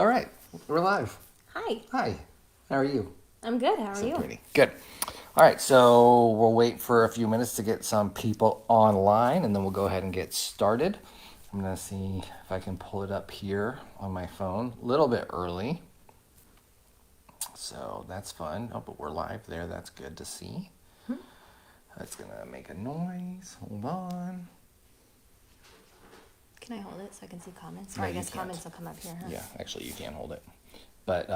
All right, we're live. Hi. Hi, how are you? I'm good. How are you? Pretty good. All right, so we'll wait for a few minutes to get some people online, and then we'll go ahead and get started. I'm going to see if I can pull it up here on my phone a little bit early. So that's fun. Oh, but we're live there. That's good to see. That's going to make a noise. Hold on. Can I hold it so I can see comments? No, Or I you guess can't. comments will come up here, huh? Yeah, actually, you can hold it. But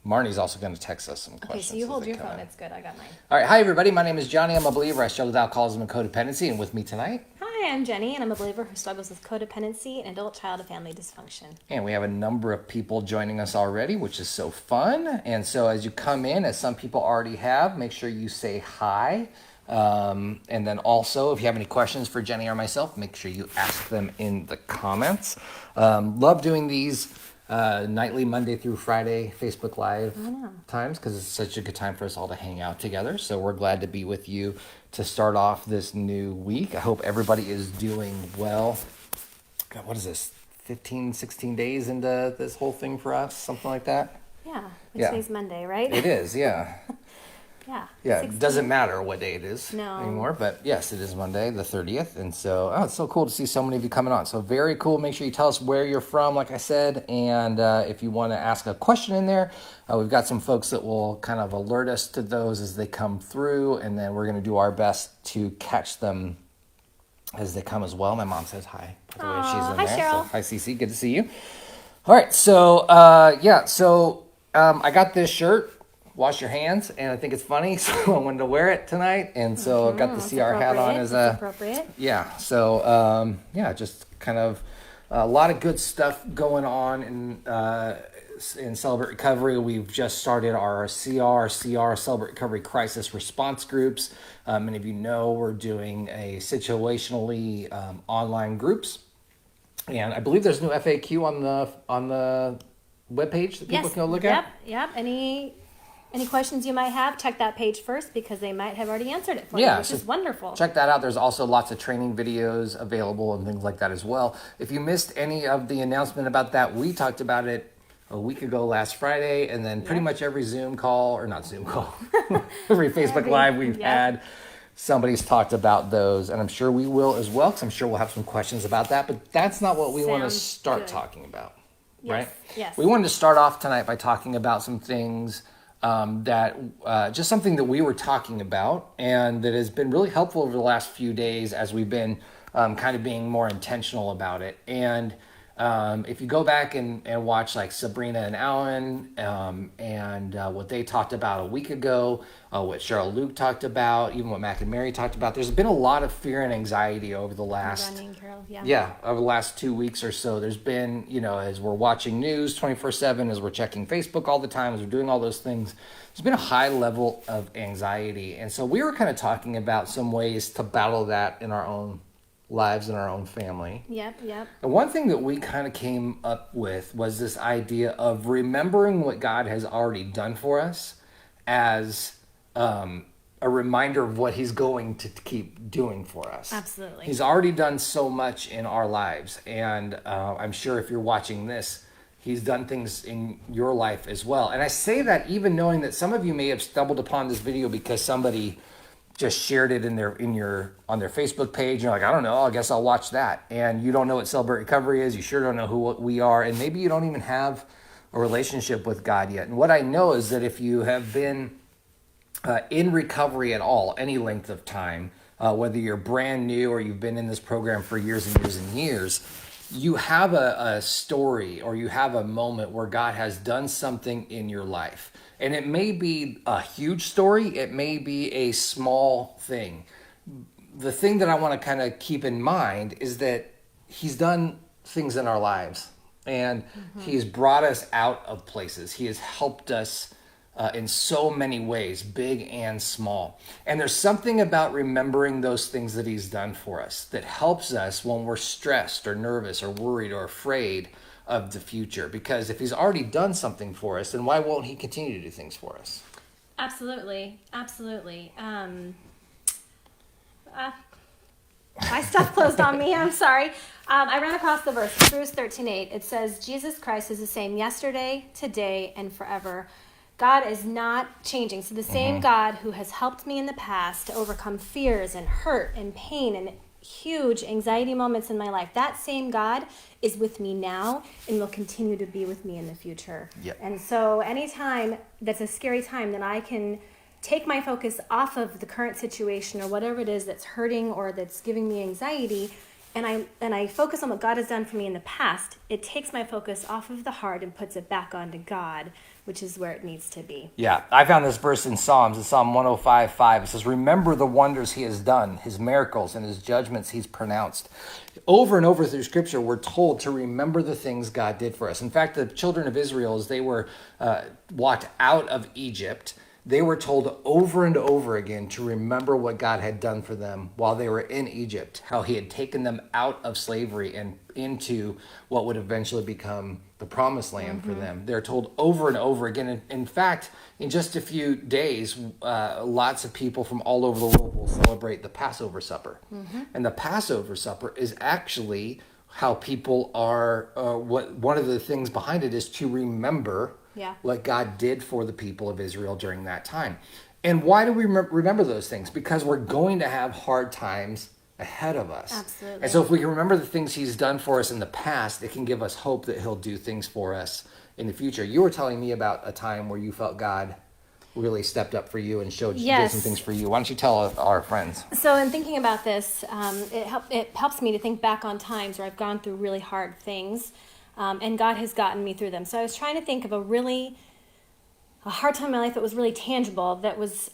Marnie's also going to text us some Okay, questions. so you as hold they your come phone. in. It's good. I got mine. All right, hi everybody. My name is Johnny. I'm a believer. I struggle with alcoholism and codependency, and with me tonight. Hi, I'm Jenny, and I'm a believer who struggles with codependency and adult child and family dysfunction. And we have a number of people joining us already, which is so fun. And so as you come in, as some people already have, make sure you say hi. And then also, if you have any questions for Jenny or myself, make sure you ask them in the comments. Love doing these nightly Monday through Friday Facebook Live times because it's such a good time for us all to hang out together. So we're glad to be with you to start off this new week. I hope everybody is doing well. God, what is this? 15, 16 days into this whole thing for us? Something like that? Yeah. Yeah. Today's Monday, right? It is, yeah. Yeah. Yeah, 16. it doesn't matter what day it is No. anymore, but yes, it is Monday, the 30th. And so, it's so cool to see so many of you coming on. So very cool. Make sure you tell us where you're from, like I said. And if you want to ask a question in there, we've got some folks that will kind of alert us to those as they come through. And then we're going to do our best to catch them as they come as well. My mom says hi. By the way, she's in Hi, there. Cheryl. So, hi, Cece. Good to see you. All right. So, I got this shirt. Wash your hands, and I think it's funny, so I wanted to wear it tonight, and so I got the CR hat on as a appropriate. Yeah. So just kind of a lot of good stuff going on in Celebrate Recovery. We've just started our CR Celebrate Recovery Crisis Response Groups. Many of you know we're doing a situationally online groups, and I believe there's a new FAQ on the webpage that people can go look at. Yep. Any questions you might have, check that page first because they might have already answered it for you, which is wonderful. Check that out. There's also lots of training videos available and things like that as well. If you missed any of the announcement about that, we talked about it a week ago last Friday, and then pretty much every Zoom call, or not Zoom call, every Facebook Live we've had, somebody's talked about those, and I'm sure we will as well, because I'm sure we'll have some questions about that, but that's not what we want to start talking about, right? Yes. We wanted to start off tonight by talking about some things just something that we were talking about and that has been really helpful over the last few days as we've been kind of being more intentional about it. And if you go back and watch like Sabrina and Alan and what they talked about a week ago, what Cheryl Luke talked about, even what Mac and Mary talked about, there's been a lot of fear and anxiety over the last over the last 2 weeks or so. There's been, as we're watching news 24/7, as we're checking Facebook all the time, as we're doing all those things, there's been a high level of anxiety. And so we were kind of talking about some ways to battle that in our own lives and our own family. Yep. And one thing that we kind of came up with was this idea of remembering what God has already done for us as a reminder of what he's going to keep doing for us. Absolutely. He's already done so much in our lives. And I'm sure if you're watching this, he's done things in your life as well. And I say that even knowing that some of you may have stumbled upon this video because somebody just shared it on their Facebook page. You're like, I don't know, I guess I'll watch that. And you don't know what Celebrate Recovery is. You sure don't know who we are. And maybe you don't even have a relationship with God yet. And what I know is that if you have been in recovery at all, any length of time, whether you're brand new or you've been in this program for years and years and years, you have a story or you have a moment where God has done something in your life. And it may be a huge story. It may be a small thing. The thing that I want to kind of keep in mind is that he's done things in our lives. And he's brought us out of places. He has helped us in so many ways, big and small. And there's something about remembering those things that he's done for us that helps us when we're stressed or nervous or worried or afraid of the future. Because if he's already done something for us, then why won't he continue to do things for us? Absolutely. My stuff closed on me. I'm sorry. I ran across the verse, Hebrews 13:8. It says, Jesus Christ is the same yesterday, today, and forever. God is not changing. So the same God who has helped me in the past to overcome fears and hurt and pain and huge anxiety moments in my life, that same God is with me now and will continue to be with me in the future. Yep. And so anytime that's a scary time, then I can take my focus off of the current situation or whatever it is that's hurting or that's giving me anxiety, and I focus on what God has done for me in the past. It takes my focus off of the heart and puts it back onto God, which is where it needs to be. Yeah, I found this verse in Psalms, in Psalm 105:5. It says, remember the wonders he has done, his miracles and his judgments he's pronounced. Over and over through Scripture, we're told to remember the things God did for us. In fact, the children of Israel, as they were walked out of Egypt, they were told over and over again to remember what God had done for them while they were in Egypt, how he had taken them out of slavery and into what would eventually become the promised land for them. They're told over and over again. In fact, in just a few days, lots of people from all over the world will celebrate the Passover supper. And the Passover supper is actually how people are, one of the things behind it is to remember what God did for the people of Israel during that time. And why do we remember those things? Because we're going to have hard times ahead of us. Absolutely. And so if we can remember the things he's done for us in the past, it can give us hope that he'll do things for us in the future. You were telling me about a time where you felt God really stepped up for you and did some things for you. Why don't you tell our friends? So in thinking about this, it helps me to think back on times where I've gone through really hard things. And God has gotten me through them. So I was trying to think of a hard time in my life that was really tangible, that was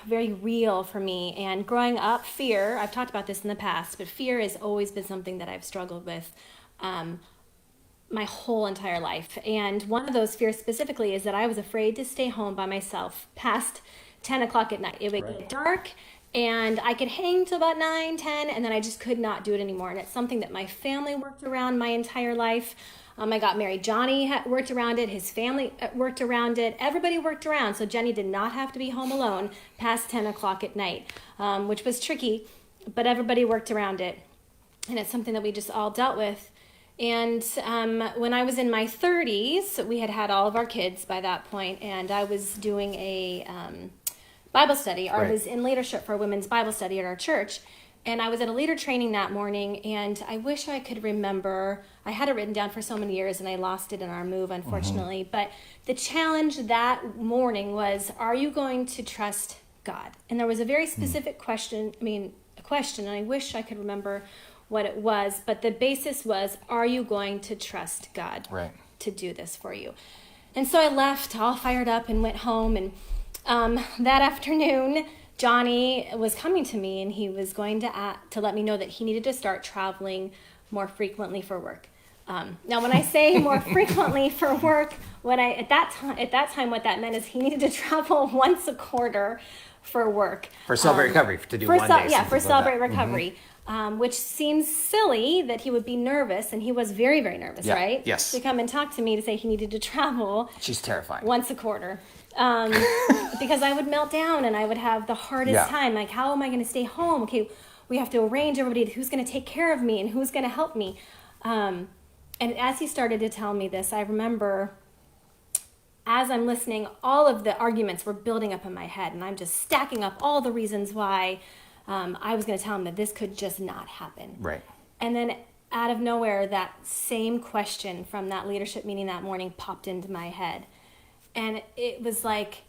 very real for me. And growing up, fear, I've talked about this in the past, but fear has always been something that I've struggled with my whole entire life. And one of those fears specifically is that I was afraid to stay home by myself past 10 o'clock at night. It would get dark. And I could hang till about 9, 10, and then I just could not do it anymore. And it's something that my family worked around my entire life. I got married. Johnny worked around it. His family worked around it. Everybody worked around. So Jeni did not have to be home alone past 10 o'clock at night, which was tricky, but everybody worked around it. And it's something that we just all dealt with. And when I was in my 30s, we had all of our kids by that point, and I was doing a Bible study. I was in leadership for a women's Bible study at our church. And I was at a leader training that morning, and I wish I could remember. I had it written down for so many years, and I lost it in our move, unfortunately. But the challenge that morning was, are you going to trust God? And there was a very specific question, and I wish I could remember what it was. But the basis was, are you going to trust God to do this for you? And so I left all fired up and went home, and that afternoon, Johnny was coming to me, and he was going to let me know that he needed to start traveling more frequently for work. Now, when I say more frequently for work, at that time, what that meant is he needed to travel once a quarter for work. For Celebrate Recovery, to do 1 day. Yeah, for Celebrate Recovery, which seems silly that he would be nervous, and he was very, very nervous, right? Yes. To come and talk to me to say he needed to travel. She's terrifying. Once a quarter. Because I would melt down and I would have the hardest time. Like, how am I going to stay home? Okay, we have to arrange everybody who's going to take care of me and who's going to help me. And as he started to tell me this, I remember as I'm listening, all of the arguments were building up in my head, and I'm just stacking up all the reasons why I was going to tell him that this could just not happen. Right. And then out of nowhere, that same question from that leadership meeting that morning popped into my head. And it was like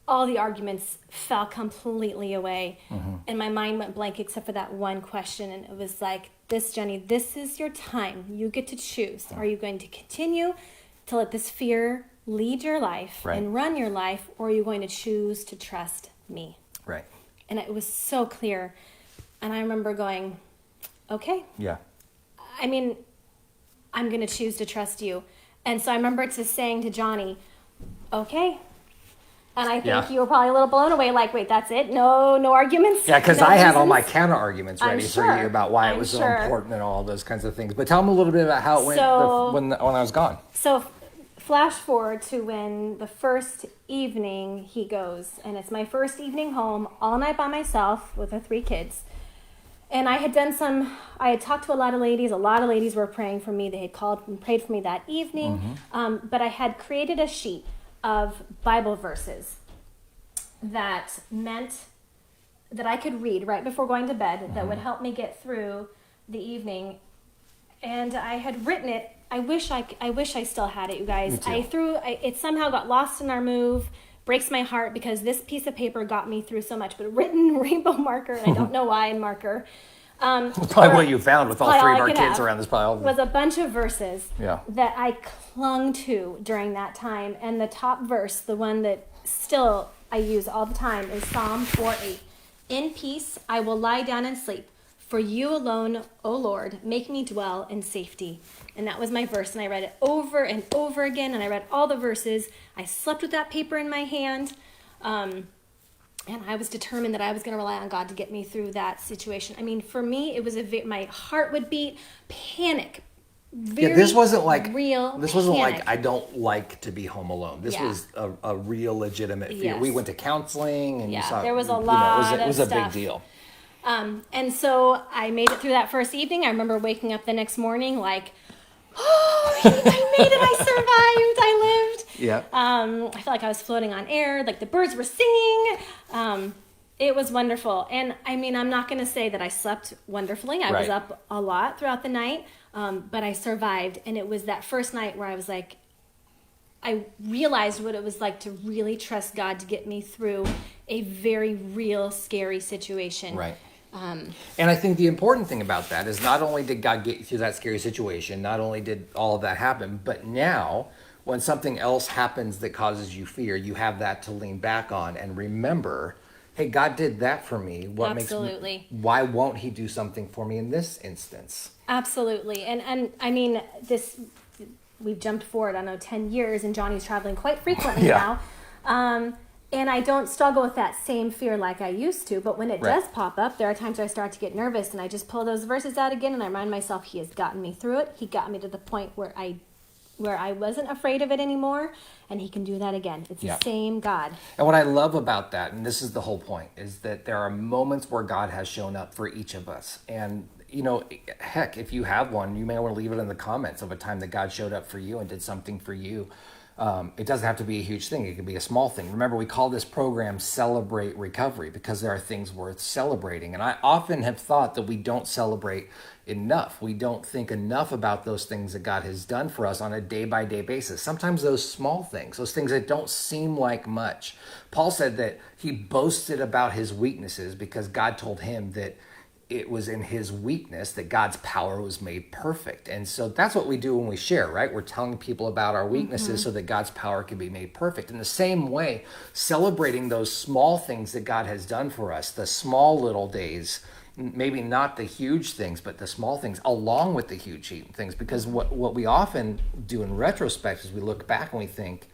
all the arguments fell completely away. And my mind went blank except for that one question. And it was like, Jeni, this is your time. You get to choose. Are you going to continue to let this fear lead your life and run your life, or are you going to choose to trust me? Right. And it was so clear. And I remember going, okay. Yeah. I'm going to choose to trust you. And so I remember saying to Johnny, okay. And I think you were probably a little blown away, like, wait, that's it? No arguments? Yeah, because no I had reasons? all my counter arguments ready for you about why it was so important and all those kinds of things. But tell them a little bit about how it went when I was gone. So flash forward to when the first evening he goes, and it's my first evening home all night by myself with the 3 kids. And I had talked to a lot of ladies. A lot of ladies were praying for me. They had called and prayed for me that evening. But I had created a sheet of Bible verses that meant that I could read right before going to bed that would help me get through the evening. And I had written it. I wish I still had it, you guys. It somehow got lost in our move. Breaks my heart because this piece of paper got me through so much, but written rainbow marker, and I don't know why in marker. Probably what you found with all three of our kids around this pile. Was a bunch of verses that I clung to during that time. And the top verse, the one that still I use all the time, is Psalm 4:8. In peace I will lie down and sleep. For you alone, O Lord, make me dwell in safety. And that was my verse. And I read it over and over again. And I read all the verses. I slept with that paper in my hand. And I was determined that I was going to rely on God to get me through that situation. I mean, for me, it was my heart would beat, panic. This wasn't like real. This wasn't panic. like I don't like to be home alone. This was a real legitimate fear. Yes. We went to counseling, and you saw there was a lot. It was of a big stuff. deal. And so I made it through that first evening. I remember waking up the next morning like, oh, I made it. I survived. I lived. Yeah. I felt like I was floating on air, like the birds were singing. It was wonderful. And I mean, I'm not going to say that I slept wonderfully. I was up a lot throughout the night, but I survived. And it was that first night where I was like, I realized what it was like to really trust God to get me through a very real, scary situation. Right. And I think the important thing about that is not only did God get you through that scary situation, not only did all of that happen, but now when something else happens that causes you fear, you have that to lean back on and remember, hey, God did that for me. Why won't he do something for me in this instance? Absolutely. And I mean, we've jumped forward, 10 years, and Johnny's traveling quite frequently now. And I don't struggle with that same fear like I used to. But when it does pop up, there are times where I start to get nervous, and I just pull those verses out again, and I remind myself he has gotten me through it. He got me to the point where I wasn't afraid of it anymore, and he can do that again. It's the same God. And what I love about that, and this is the whole point, is that there are moments where God has shown up for each of us. And heck, if you have one, you may want to leave it in the comments of a time that God showed up for you and did something for you. It doesn't have to be a huge thing. It can be a small thing. Remember, we call this program Celebrate Recovery because there are things worth celebrating. And I often have thought that we don't celebrate enough. We don't think enough about those things that God has done for us on a day-by-day basis. Sometimes those small things, those things that don't seem like much. Paul said that he boasted about his weaknesses because God told him that it was in his weakness that God's power was made perfect. And so that's what we do when we share, right? We're telling people about our weaknesses so that God's power can be made perfect. In the same way, celebrating those small things that God has done for us, the small little days, maybe not the huge things, but the small things along with the huge things. Because what we often do in retrospect is we look back and we think,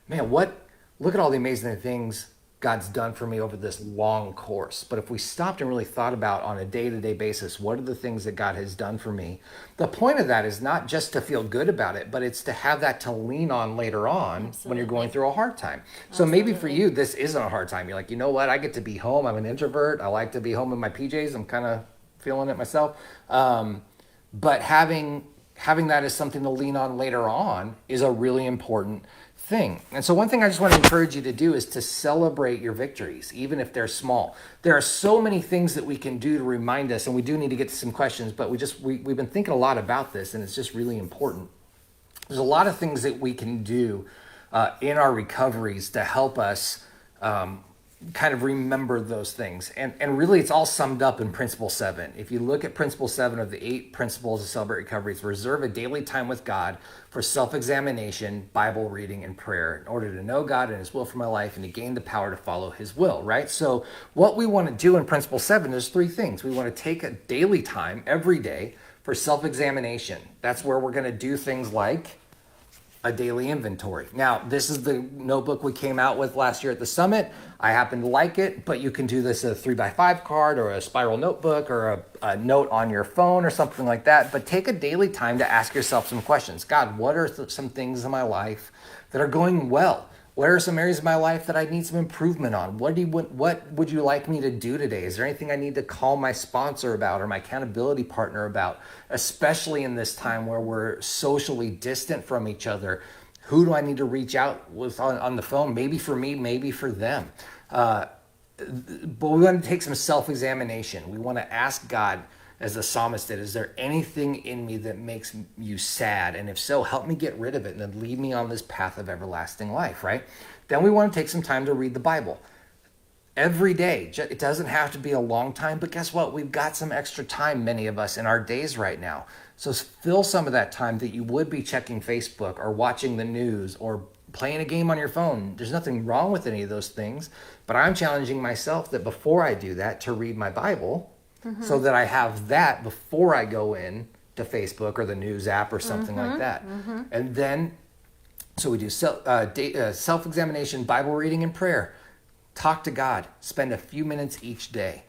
man, look at all the amazing things God's done for me over this long course. But if we stopped and really thought about on a day-to-day basis, what are the things that God has done for me? The point of that is not just to feel good about it, but it's to have that to lean on later on when you're going through a hard time. So maybe for you, this isn't a hard time. You're like, you know what? I get to be home. I'm an introvert. I like to be home in my PJs. I'm kind of feeling it myself. But having that as something to lean on later on is a really important thing. And so one thing I just want to encourage you to do is to celebrate your victories, even if they're small. There are so many things that we can do to remind us, and we do need to get to some questions, but we've been thinking a lot about this, and it's just really important. There's a lot of things that we can do in our recoveries to help us kind of remember those things. And really it's all summed up in Principle 7. If you look at Principle 7 of the 8 principles of Celebrate Recovery, it's reserve a daily time with God for self-examination, Bible reading, and prayer in order to know God and his will for my life and to gain the power to follow his will, right? So what we want to do in Principle 7 is 3 things. We want to take a daily time every day for self-examination. That's where we're going to do things like a daily inventory. Now, this is the notebook we came out with last year at the summit. I happen to like it, but you can do this as a 3x5 card or a spiral notebook or a note on your phone or something like that. But take a daily time to ask yourself some questions. God, what are some things in my life that are going well? What are some areas of my life that I need some improvement on? What would you like me to do today? Is there anything I need to call my sponsor about or my accountability partner about, especially in this time where we're socially distant from each other? Who do I need to reach out with on the phone? Maybe for me, maybe for them. But we want to take some self-examination. We want to ask God, as the psalmist did, is there anything in me that makes you sad? And if so, help me get rid of it and then lead me on this path of everlasting life, right? Then we want to take some time to read the Bible. Every day. It doesn't have to be a long time, but guess what? We've got some extra time, many of us, in our days right now. So fill some of that time that you would be checking Facebook or watching the news or playing a game on your phone. There's nothing wrong with any of those things, but I'm challenging myself that before I do that, to read my Bible, so that I have that before I go in to Facebook or the news app or something like that. And then, so we do self-examination, Bible reading, and prayer. Talk to God. Spend a few minutes each day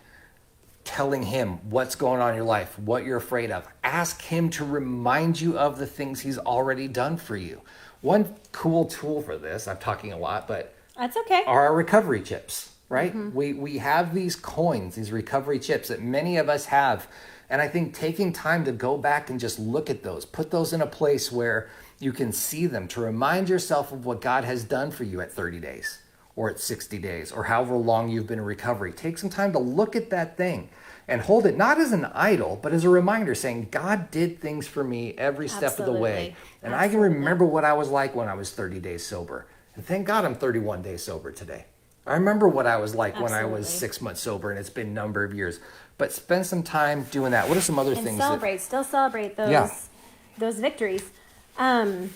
telling him what's going on in your life, what you're afraid of. Ask him to remind you of the things he's already done for you. One cool tool for this, I'm talking a lot, but that's okay, are our recovery chips, right? We have these coins, these recovery chips that many of us have. And I think taking time to go back and just look at those, put those in a place where you can see them, to remind yourself of what God has done for you at 30 days. Or at 60 days, or however long you've been in recovery. Take some time to look at that thing and hold it not as an idol, but as a reminder saying, God did things for me every step of the way. And I can remember what I was like when I was 30 days sober. And thank God I'm 31 days sober today. I remember what I was like when I was 6 months sober, and it's been a number of years. But spend some time doing that. What are some other things? Still celebrate those victories. One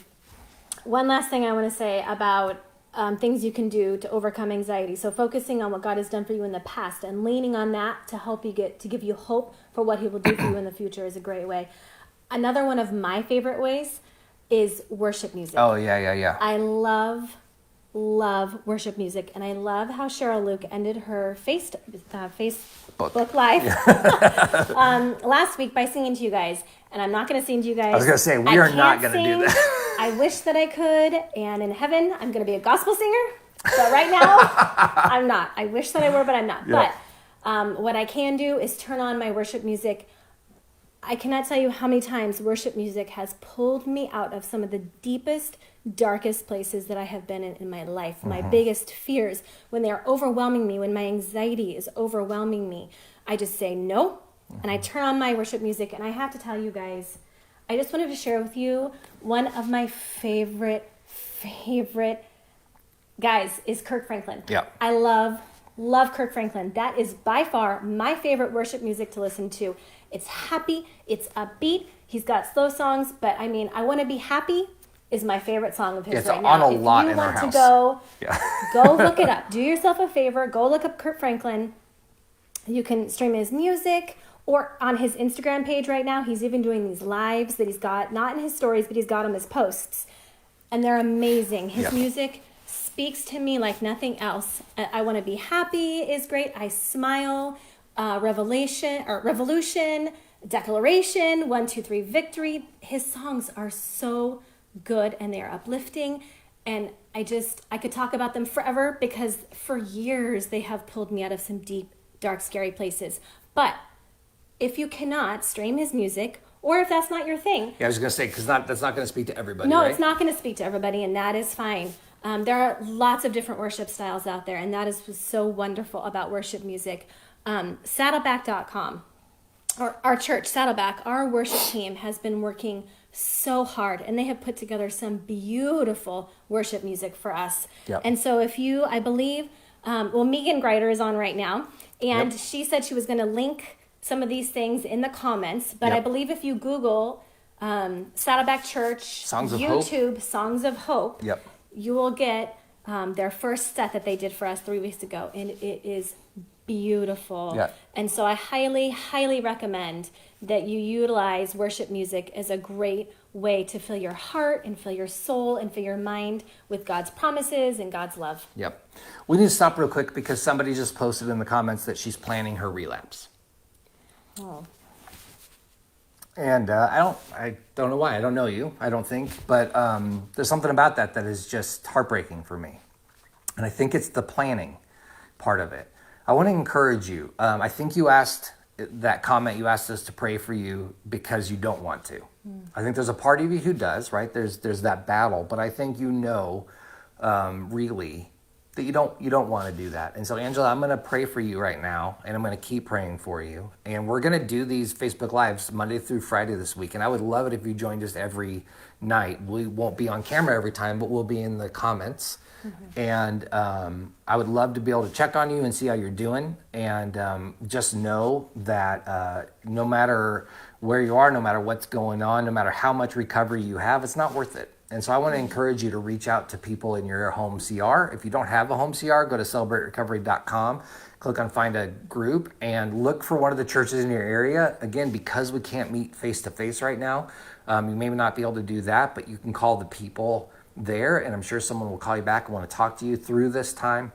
last thing I want to say about things you can do to overcome anxiety. So focusing on what God has done for you in the past and leaning on that to help you to give you hope for what he will do for you in the future is a great way. Another one of my favorite ways is worship music. Oh, yeah. I love worship music, and I love how Cheryl Luke ended her Facebook Live last week by singing to you guys. And I'm not going to sing to you guys. I was going to say, we are not going to do that. I wish that I could, and in heaven, I'm going to be a gospel singer. But right now, I'm not. I wish that I were, but I'm not. Yeah. But what I can do is turn on my worship music. I cannot tell you how many times worship music has pulled me out of some of the deepest, darkest places that I have been in my life. My biggest fears, when they are overwhelming me, when my anxiety is overwhelming me, I just say no, and I turn on my worship music. And I have to tell you guys, I just wanted to share with you one of my favorite guys is Kirk Franklin. Yeah. I love Kirk Franklin. That is by far my favorite worship music to listen to. It's happy, it's upbeat. He's got slow songs, but I mean, I Want to Be Happy is my favorite song of his It's right on now. a lot in our house. If you want to go look it up. Do yourself a favor. Go look up Kirk Franklin. You can stream his music. Or on his Instagram page right now, he's even doing these lives that he's got, not in his stories, but he's got on his posts. And they're amazing. His music speaks to me like nothing else. I Want to Be Happy is great. I Smile, Revolution, Declaration, 1, 2, 3, Victory. His songs are so good and they are uplifting. And I could talk about them forever because for years they have pulled me out of some deep, dark, scary places. But if you cannot stream his music, or if that's not your thing. Yeah, I was going to say, because that's not going to speak to everybody, No, right? it's not going to speak to everybody, and that is fine. There are lots of different worship styles out there, and that is what's so wonderful about worship music. Saddleback.com, or our church, Saddleback, our worship team has been working so hard, and they have put together some beautiful worship music for us. Yep. And so if you, I believe, Megan Greider is on right now, and she said she was going to link some of these things in the comments, but I believe if you Google Saddleback Church, YouTube, Songs of Hope, you will get their first set that they did for us 3 weeks ago, and it is beautiful. And so I highly, highly recommend that you utilize worship music as a great way to fill your heart and fill your soul and fill your mind with God's promises and God's love. We need to stop real quick because somebody just posted in the comments that she's planning her relapse. Oh. And I don't know why. I don't know you, I don't think. But there's something about that is just heartbreaking for me. And I think it's the planning part of it. I want to encourage you. I think you asked that comment, you asked us to pray for you because you don't want to. I think there's a part of you who does, right? There's that battle, but I think really that you don't want to do that. And so, Angela, I'm going to pray for you right now, and I'm going to keep praying for you. And we're going to do these Facebook Lives Monday through Friday this week. And I would love it if you joined us every night. We won't be on camera every time, but we'll be in the comments. And I would love to be able to check on you and see how you're doing. And just know that no matter where you are, no matter what's going on, no matter how much recovery you have, it's not worth it. And so I want to encourage you to reach out to people in your home CR. If you don't have a home CR, go to celebraterecovery.com, click on find a group, and look for one of the churches in your area. Again, because we can't meet face-to-face right now, you may not be able to do that, but you can call the people there, and I'm sure someone will call you back and want to talk to you through this time.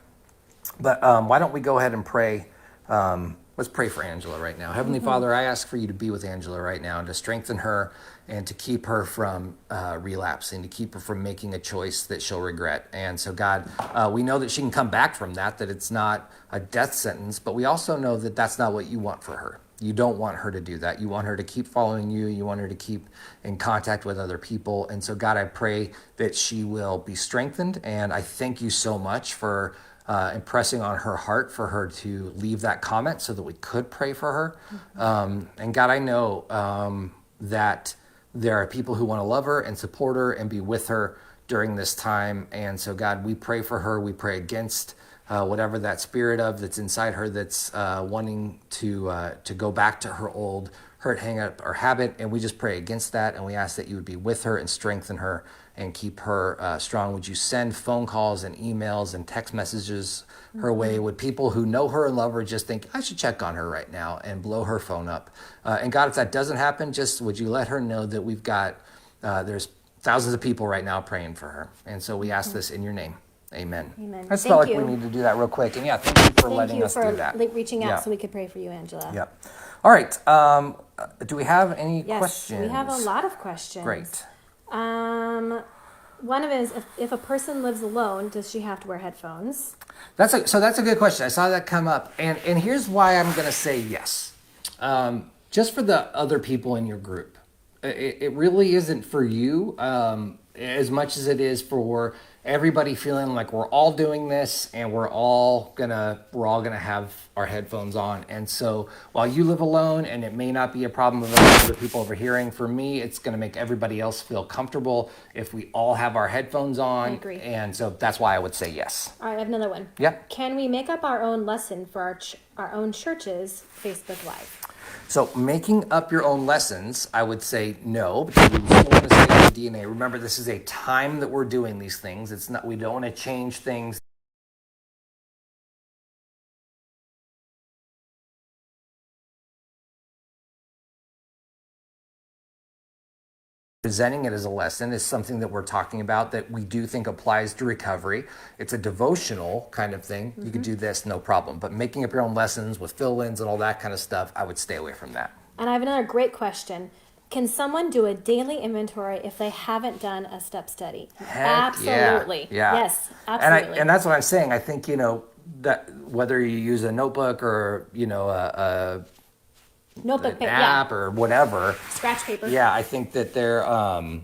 But why don't we go ahead and pray? Let's pray for Angela right now. Heavenly Father, I ask for you to be with Angela right now and to strengthen her and to keep her from relapsing, to keep her from making a choice that she'll regret. And so, God, we know that she can come back from that it's not a death sentence, but we also know that that's not what you want for her. You don't want her to do that. You want her to keep following you. You want her to keep in contact with other people. And so, God, I pray that she will be strengthened. And I thank you so much for impressing on her heart for her to leave that comment so that we could pray for her. And God, I know that there are people who want to love her and support her and be with her during this time. And so, God, we pray for her. We pray against whatever that spirit that's inside her that's wanting to go back to her old hurt, hang up, or habit. And we just pray against that. And we ask that you would be with her and strengthen her and keep her strong. Would you send phone calls and emails and text messages her way? Would people who know her and love her just think, I should check on her right now, and blow her phone up? And God, if that doesn't happen, just would you let her know that we've got, there's thousands of people right now praying for her. And so we ask this in your name. Amen. Amen. I just felt like we need to do that real quick. And yeah, thank you for letting us do that. Reaching out so we could pray for you, Angela. Yep. All right. Do we have any questions? Yes, we have a lot of questions. Great. One of it is, if a person lives alone, does she have to wear headphones? That's a good question. I saw that come up. And here's why I'm going to say yes. Just for the other people in your group. It really isn't for you as much as it is for everybody feeling like we're all doing this and we're all gonna have our headphones on. And so while you live alone and it may not be a problem of other people overhearing, for me it's gonna make everybody else feel comfortable if we all have our headphones on. I agree. And so that's why I would say yes. All right, I have another one. Yep. Can we make up our own lesson for our own church's Facebook Live? So making up your own lessons, I would say no, because we still want to stay in the DNA. Remember, this is a time that we're doing these things. It's not, we don't want to change things. Presenting it as a lesson is something that we're talking about that we do think applies to recovery. It's a devotional kind of thing. You could do this, no problem. But making up your own lessons with fill-ins and all that kind of stuff, I would stay away from that. And I have another great question. Can someone do a daily inventory if they haven't done a step study? Absolutely. Yeah. Yes, absolutely. And that's what I'm saying. I think, that whether you use a notebook or, a notebook, an app or whatever, scratch paper. Yeah, I think that there are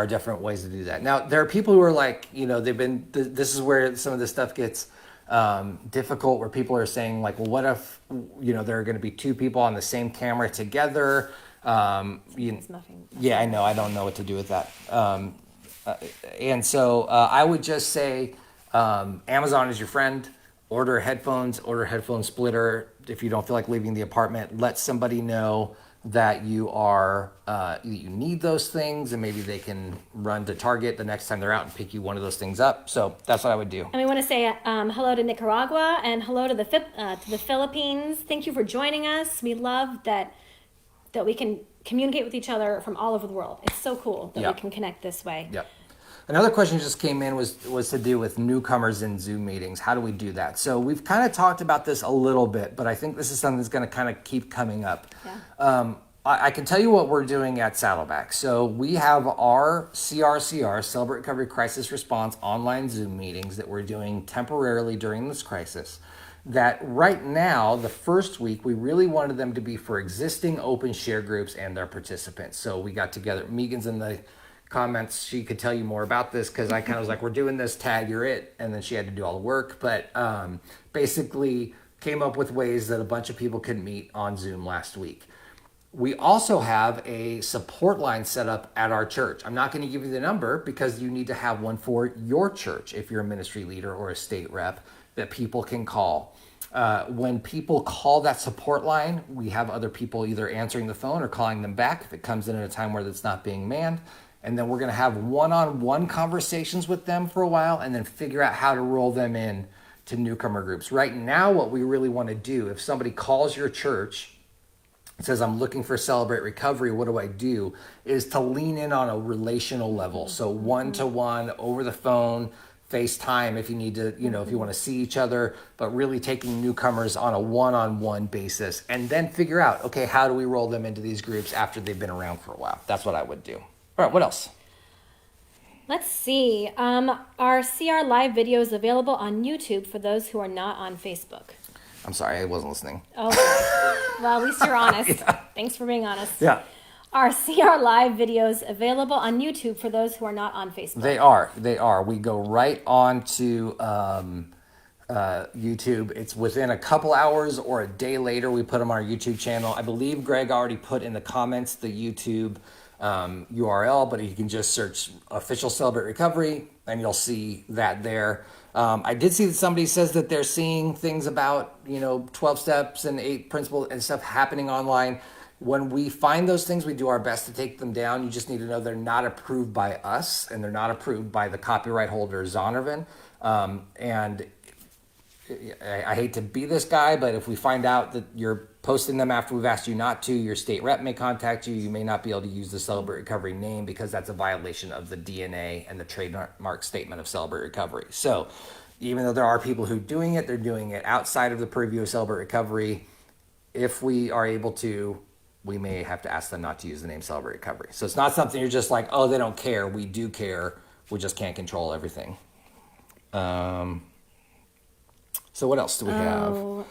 different ways to do that. Now, there are people who are like, this is where some of this stuff gets difficult, where people are saying like, well, what if, there are going to be two people on the same camera together? It's nothing. Yeah, I know. I don't know what to do with that. And so I would just say Amazon is your friend. Order headphones, order a headphone splitter. If you don't feel like leaving the apartment, let somebody know that you are you need those things, and maybe they can run to Target the next time they're out and pick you one of those things up. So that's what I would do. And we want to say hello to Nicaragua and hello to the Philippines. Thank you for joining us. We love that we can communicate with each other from all over the world. It's so cool that we can connect this way. Yep. Another question just came in was to do with newcomers in Zoom meetings. How do we do that? So we've kind of talked about this a little bit, but I think this is something that's going to kind of keep coming up. Yeah. I can tell you what we're doing at Saddleback. So we have our CRCR, Celebrate Recovery Crisis Response, online Zoom meetings that we're doing temporarily during this crisis. That right now, the first week, we really wanted them to be for existing open share groups and their participants. So we got together, Megan's in the comments, she could tell you more about this because I kind of was like, we're doing this, tag, you're it. And then she had to do all the work. But basically came up with ways that a bunch of people could meet on Zoom last week. We also have a support line set up at our church. I'm not going to give you the number because you need to have one for your church if you're a ministry leader or a state rep that people can call. When people call that support line, we have other people either answering the phone or calling them back if it comes in at a time where it's not being manned. And then we're going to have one-on-one conversations with them for a while and then figure out how to roll them in to newcomer groups. Right now, what we really want to do, if somebody calls your church, says, I'm looking for Celebrate Recovery, what do I do? Is to lean in on a relational level. So one-to-one, over the phone, FaceTime if you need to, if you want to see each other, but really taking newcomers on a one-on-one basis and then figure out, okay, how do we roll them into these groups after they've been around for a while? That's what I would do. All right, what else? Let's see. Our CR live video is available on YouTube for those who are not on Facebook. I'm sorry, I wasn't listening. Oh, well, at least you're honest. Yeah. Thanks for being honest. Yeah. Our CR live videos available on YouTube for those who are not on Facebook. They are. We go right on to YouTube. It's within a couple hours or a day later we put them on our YouTube channel. I believe Greg already put in the comments the YouTube URL, but you can just search Official Celebrate Recovery and you'll see that there. I did see that somebody says that they're seeing things about, 12 steps and 8 principles and stuff happening online. When we find those things, we do our best to take them down. You just need to know they're not approved by us and they're not approved by the copyright holder, Zondervan. And I hate to be this guy, but if we find out that you're posting them after we've asked you not to, your state rep may contact you. You may not be able to use the Celebrate Recovery name because that's a violation of the DNA and the trademark statement of Celebrate Recovery. So even though there are people who are doing it, they're doing it outside of the purview of Celebrate Recovery. If we are able to, we may have to ask them not to use the name Celebrate Recovery. So it's not something you're just like, oh, they don't care. We do care. We just can't control everything. So what else do we have?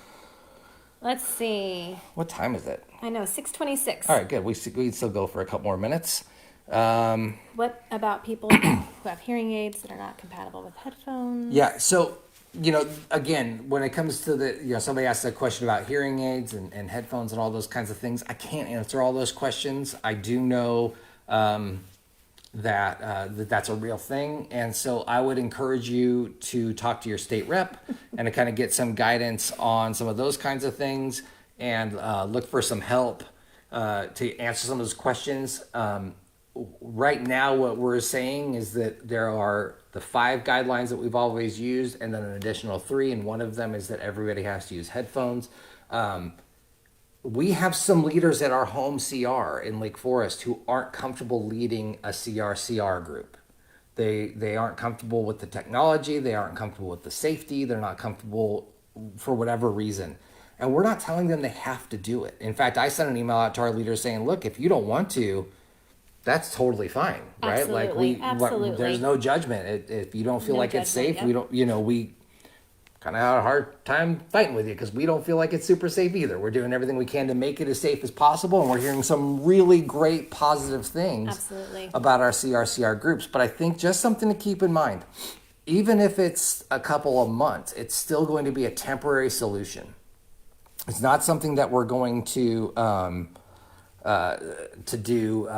Let's see. What time is it? I know, 6:26. All right, good. We still go for a couple more minutes. What about people who have hearing aids that are not compatible with headphones? Yeah, so, again, when it comes to the, somebody asked a question about hearing aids and headphones and all those kinds of things. I can't answer all those questions. I do know that's a real thing. And so I would encourage you to talk to your state rep and to kind of get some guidance on some of those kinds of things and look for some help to answer some of those questions. Right now, what we're saying is that there are the 5 guidelines that we've always used and then an additional 3. And one of them is that everybody has to use headphones. We have some leaders at our home CR in Lake Forest who aren't comfortable leading a CR group. They aren't comfortable with the technology. They aren't comfortable with the safety. They're not comfortable for whatever reason. And we're not telling them they have to do it. In fact, I sent an email out to our leaders saying, look, if you don't want to, that's totally fine, right? Absolutely, absolutely. There's no judgment. If you don't feel like it's safe, yep. we don't, we kind of had a hard time fighting with you because we don't feel like it's super safe either. We're doing everything we can to make it as safe as possible, and we're hearing some really great positive things Absolutely. about our CRCR groups. But I think just something to keep in mind, even if it's a couple of months, it's still going to be a temporary solution. It's not something that we're going to do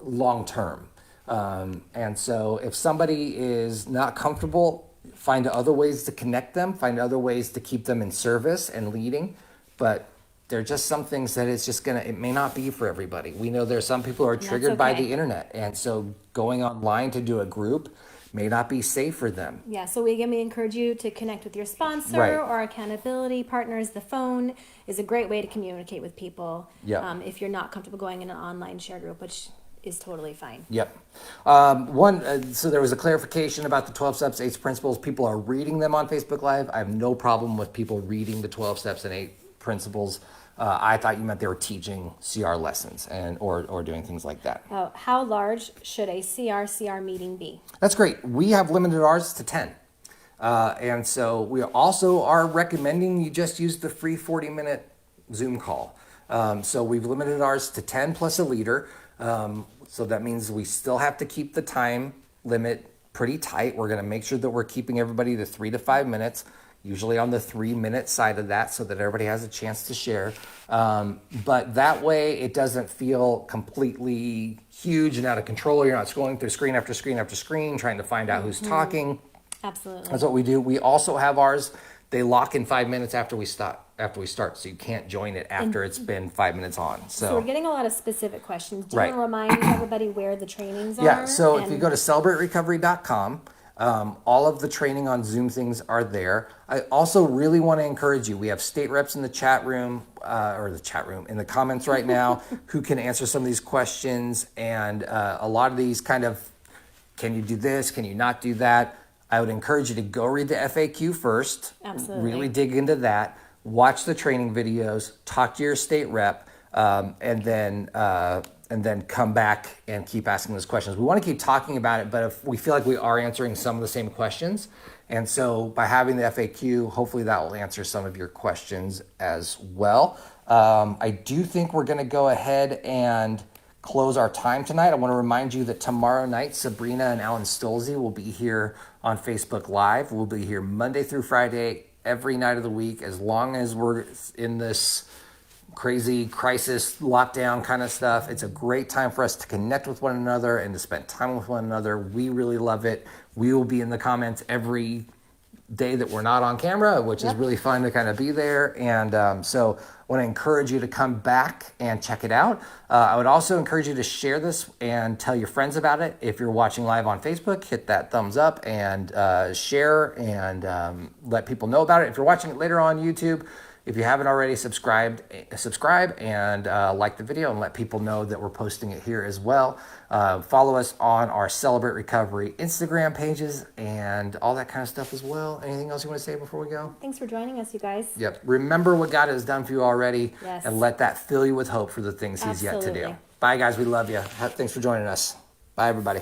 long term. And so if somebody is not comfortable, find other ways to connect them, find other ways to keep them in service and leading. But there are just some things that it may not be for everybody. We know there are some people who are triggered by the internet. And so going online to do a group may not be safe for them. Yeah, so we encourage you to connect with your sponsor Right. or accountability partners. The phone is a great way to communicate with people if you're not comfortable going in an online share group, which is totally fine. Yep. So there was a clarification about the 12 steps, 8 principles. People are reading them on Facebook Live. I have no problem with people reading the 12 steps and 8 principles. I thought you meant they were teaching CR lessons or doing things like that. Oh, how large should a CR meeting be? That's great. We have limited ours to 10. And so we also are recommending you just use the free 40-minute Zoom call. So we've limited ours to 10 plus a leader. So that means we still have to keep the time limit pretty tight. We're going to make sure that we're keeping everybody to 3 to 5 minutes, usually on the 3-minute side of that, so that everybody has a chance to share. But that way it doesn't feel completely huge and out of control. You're not scrolling through screen after screen after screen trying to find out who's talking. Absolutely. That's what we do. We also have ours. They lock in 5 minutes after we start, so you can't join it after it's been 5 minutes on. So we're getting a lot of specific questions. Do you Right. want to remind everybody where the trainings are? Yeah, so if you go to celebraterecovery.com, all of the training on Zoom things are there. I also really want to encourage you. We have state reps in the chat room, in the comments right now, who can answer some of these questions. And a lot of these kind of, can you do this? Can you not do that? I would encourage you to go read the FAQ first. Absolutely. Really dig into that. Watch the training videos. Talk to your state rep, and then come back and keep asking those questions. We want to keep talking about it, but if we feel like we are answering some of the same questions, and so by having the FAQ, hopefully that will answer some of your questions as well. I do think we're going to go ahead and close our time tonight. I want to remind you that tomorrow night, Sabrina and Alan Stolze will be here on Facebook Live. We'll be here Monday through Friday, every night of the week, as long as we're in this crazy crisis lockdown kind of stuff. It's a great time for us to connect with one another and to spend time with one another. We really love it. We will be in the comments every day that we're not on camera, which is really fun to kind of be there. And so I want to encourage you to come back and check it out. I would also encourage you to share this and tell your friends about it. If you're watching live on Facebook, hit that thumbs up and share and let people know about it. If you're watching it later on YouTube, if you haven't already, subscribe and like the video and let people know that we're posting it here as well. Follow us on our Celebrate Recovery Instagram pages and all that kind of stuff as well. Anything else you want to say before we go? Thanks for joining us, you guys. Yep. Remember what God has done for you already, Yes. and let that fill you with hope for the things He's yet to do. Absolutely. Bye, guys. We love you. Thanks for joining us. Bye, everybody.